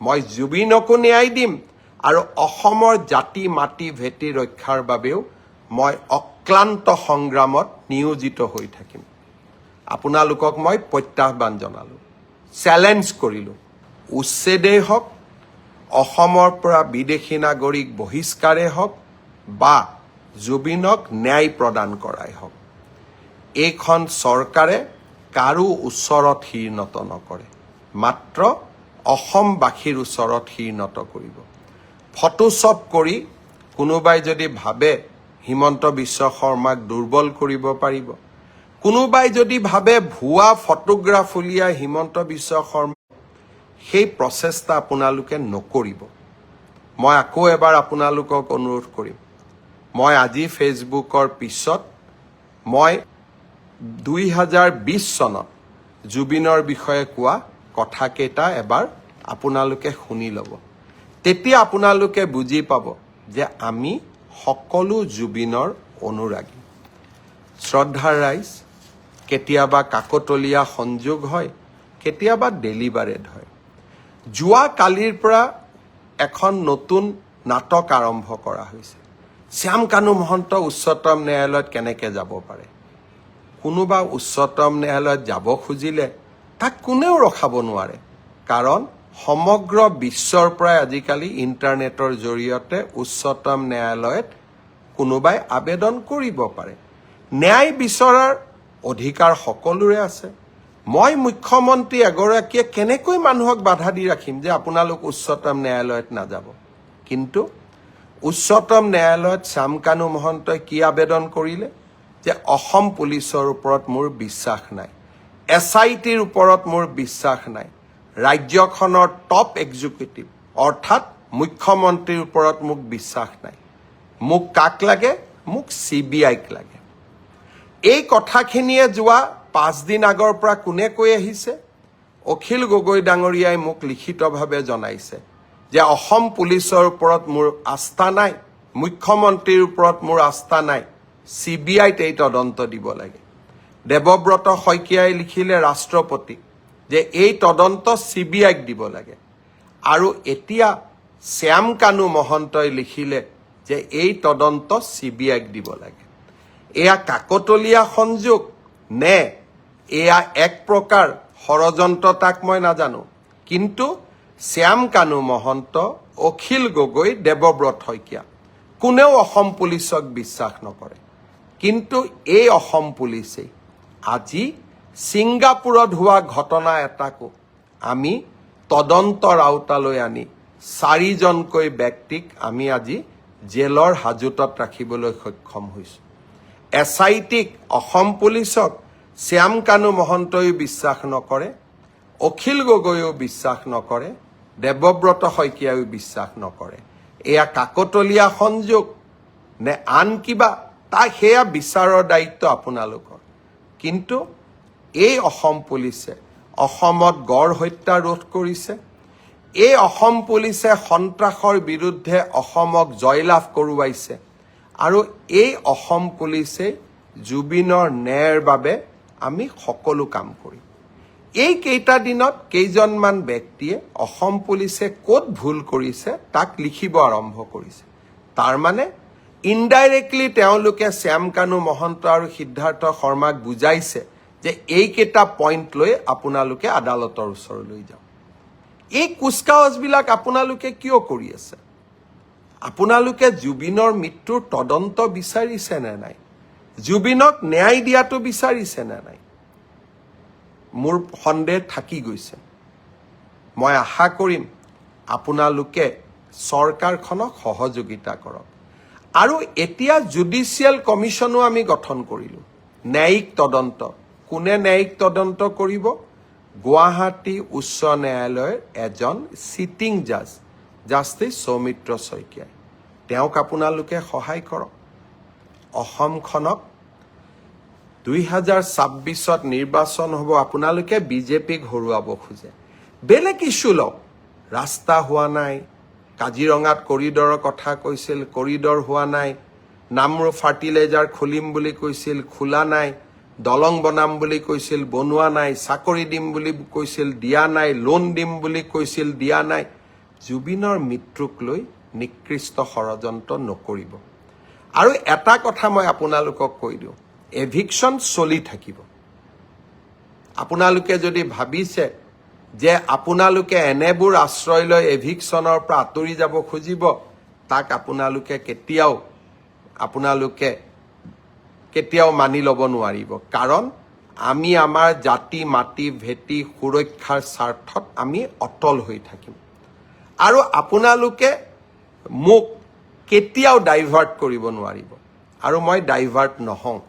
মই জুবিনকো ন্যায় দিম আৰু অসমৰ জাতি মাটি ভেটি ৰক্ষাৰ বাবেও মই অক্লান্ত সংগ্ৰামত নিয়োজিত হৈ থাকিম। আপোনালোকক মই প্ৰত্যাহ্বান জনালোঁ, চেলেঞ্জ কৰিলোঁ। উচ্ছেদেই হওক, অসমৰ পৰা বিদেশী নাগৰিক বহিষ্কাৰেই হওক বা জুবিনক ন্যায় প্ৰদান কৰাই হওক, এইখন চৰকাৰে কাৰো ওচৰত শিৰ নত নকৰে, মাত্ৰ অসমবাসীৰ ওচৰত শিৰ নত কৰিব। ফটোশ্বপ কৰি কোনোবাই যদি ভাবে হিমন্ত বিশ্ব শৰ্মাক দুৰ্বল কৰিব পাৰিব, কোনোবাই যদি ভাবে ভুৱা ফটোগ্ৰাফ উলিয়াই হিমন্ত বিশ্ব শৰ্মা, সেই প্ৰচেষ্টা আপোনালোকে নকৰিব। মই আকৌ এবাৰ আপোনালোকক অনুৰোধ কৰিম, মই আজি ফেচবুকৰ পিছত মই 2020 চনত জুবিনৰ বিষয়ে কোৱা কথাকেইটা এবাৰ আপোনালোকে শুনি ল'ব। তেতিয়া আপোনালোকে বুজি পাব যে আমি সকলো জুবিনৰ অনুৰাগী। শ্ৰদ্ধাৰ ৰাইজ, কেতিয়াবা কাকতলীয়া সংযোগ হয়, কেতিয়াবা ডেলিভাৰেড হয়। যোৱা কালিৰ পৰা এখন নতুন নাটক আৰম্ভ কৰা হৈছে। শ্যাম কানু মহন্ত উচ্চতম ন্যায়ালয়ত কেনেকৈ যাব পাৰে? কোনোবা উচ্চতম ন্যায়ালয়ত যাব খুজিলে তাক কোনেও ৰখাব নোৱাৰে, কাৰণ সমগ্ৰ বিশ্বৰ পৰাই আজিকালি ইণ্টাৰনেটৰ জৰিয়তে উচ্চতম ন্যায়ালয়ত কোনোবাই আবেদন কৰিব পাৰে। ন্যায় বিচৰাৰ অধিকাৰ সকলোৰে আছে। মই মুখ্যমন্ত্ৰী এগৰাকীয়ে কেনেকৈ মানুহক বাধা দি ৰাখিম যে আপোনালোক উচ্চতম ন্যায়ালয়ত নাযাব? কিন্তু উচ্চতম ন্যায়ালয়ত শ্যাম কানু মহন্তই কি আবেদন কৰিলে? যে অসম পুলিচৰ ওপৰত মোৰ বিশ্বাস নাই, SITৰ ওপৰত মোৰ বিশ্বাস নাই, ৰাজ্যখনৰ টপ এক্সিকিউটিভ অৰ্থাৎ মুখ্যমন্ত্ৰীৰ ওপৰত মোক বিশ্বাস নাই। মোক কাক লাগে? মোক CBIক লাগে। এই কথাখিনিয়ে যোৱা 5 দিন আগৰ পৰা কোনে কৈ আহিছে? অখিল গগৈ ডাঙৰীয়াই মোক লিখিতভাৱে জনাইছে যে অসম পুলিচৰ ওপৰত মোৰ আস্থা নাই, মুখ্যমন্ত্ৰীৰ ওপৰত মোৰ আস্থা নাই, CBIত এই তদন্ত দিব লাগে। দেৱব্ৰত শইকীয়াই লিখিলে ৰাষ্ট্ৰপতিক যে এই তদন্ত CBIক দিব লাগে। আৰু এতিয়া শ্যাম কানু মহন্তই লিখিলে যে এই তদন্ত CBIক দিব লাগে। এয়া কাকতলীয়া সংযোগ নে এয়া এক প্ৰকাৰ ষড়যন্ত্ৰ, তাক মই নাজানো। কিন্তু শ্যাম কানু মহন্ত, অখিল গগৈ, দেৱব্ৰত শইকীয়া কোনেও অসম পুলিচক বিশ্বাস নকৰে। কিন্তু এই অসম পুলিচেই আজি ছিংগাপুৰত হোৱা ঘটনা এটাকো আমি তদন্তৰ আওতালৈ আনি 4জনকৈ ব্যক্তিক আমি আজি জেলৰ হাজোতত ৰাখিবলৈ সক্ষম হৈছোঁ। SITক, অসম পুলিচক শ্যাম কানু মহন্তইও বিশ্বাস নকৰে, অখিল গগৈও বিশ্বাস নকৰে, দেৱব্ৰত শইকীয়াইও বিশ্বাস নকৰে। এয়া কাকতলীয়া সংযোগ নে আন কিবা, তাক সেয়া বিচাৰৰ দায়িত্ব আপোনালোকৰ। কিন্তু এই অসম পুলিচে অসমত গড় হত্যা ৰোধ কৰিছে। এই অসম পুলিচে সন্ত্ৰাসৰ বিৰুদ্ধে অসমক জয়লাভ কৰোৱাইছে। আৰু এই অসম পুলিচে জুবিনৰ ন্যায়ৰ বাবে আমি সকলো কাম কৰিম। এই কেইটা দিনত কেইজনমান ব্যক্তিয়ে অসম পুলিচে ক'ত ভুল কৰিছে তাক লিখিব আৰম্ভ কৰিছে। তাৰমানে ইনডাইৰেক্টলি তেওঁলোকে শ্যাম কানু মহন্ত আৰু সিদ্ধাৰ্থ শৰ্মাক বুজাইছে যে এইকেইটা পইণ্ট লৈ আপোনালোকে আদালতৰ ওচৰলৈ যাওক। এই কুচকাৱাজবিলাক আপোনালোকে কিয় কৰি আছে? আপোনালোকে জুবিনৰ মৃত্যুৰ তদন্ত বিচাৰিছে নে নাই? জুবিনক ন্যায় দিয়াটো বিচাৰিছে নে নাই? মোৰ সন্দেহ থাকি গৈছে। মই আশা কৰিম আপোনালোকে চৰকাৰখনক সহযোগিতা কৰক। আৰু এতিয়া জুডিচিয়েল কমিশ্যনো আমি গঠন কৰিলোঁ, ন্যায়িক তদন্ত। কোনে ন্যায়িক তদন্ত কৰিব? গুৱাহাটী উচ্চ ন্যায়ালয়ৰ এজন চিটিং জাজ, জাষ্টিছ সৌমিত্ৰ শইকীয়াই। তেওঁক আপোনালোকে সহায় কৰক। অসমখনক 2026ত নিৰ্বাচন হ'ব, আপোনালোকে বিজেপিক হৰুৱাব খোজে। বেলেগ ইছ্যু লওক। ৰাস্তা হোৱা নাই, কাজিৰঙাত কৰিডৰৰ কথা কৈছিল, কৰিডৰ হোৱা নাই। নামৰূপ ফাৰ্টিলাইজাৰ খুলিম বুলি কৈছিল, খোলা নাই। দলং বনাম বুলি কৈছিল, বনোৱা নাই। চাকৰি দিম বুলি কৈছিল, দিয়া নাই। লোন দিম বুলি কৈছিল, দিয়া নাই। জুবিনৰ মৃত্যুক লৈ নিকৃষ্ট ষড়যন্ত্ৰ নকৰিব। আৰু এটা কথা মই আপোনালোকক কৈ দিওঁ, এভিকশ্যন চলি থাকিব। আপোনালোকে যদি ভাবিছে যে আপোনালোকে এনেবোৰ আশ্ৰয় লৈ এভিকশ্যনৰ পৰা আঁতৰি যাব খুজিব, তাক আপোনালোকে কেতিয়াও মানি ল'ব নোৱাৰিব। কাৰণ আমি আমাৰ জাতি মাটি ভেটি সুৰক্ষাৰ স্বাৰ্থত আমি অটল হৈ থাকিম। আৰু আপোনালোকে মোক কেতিয়াও ডাইভাৰ্ট কৰিব নোৱাৰিব। আৰু মই ডাইভাৰ্ট নহওঁ।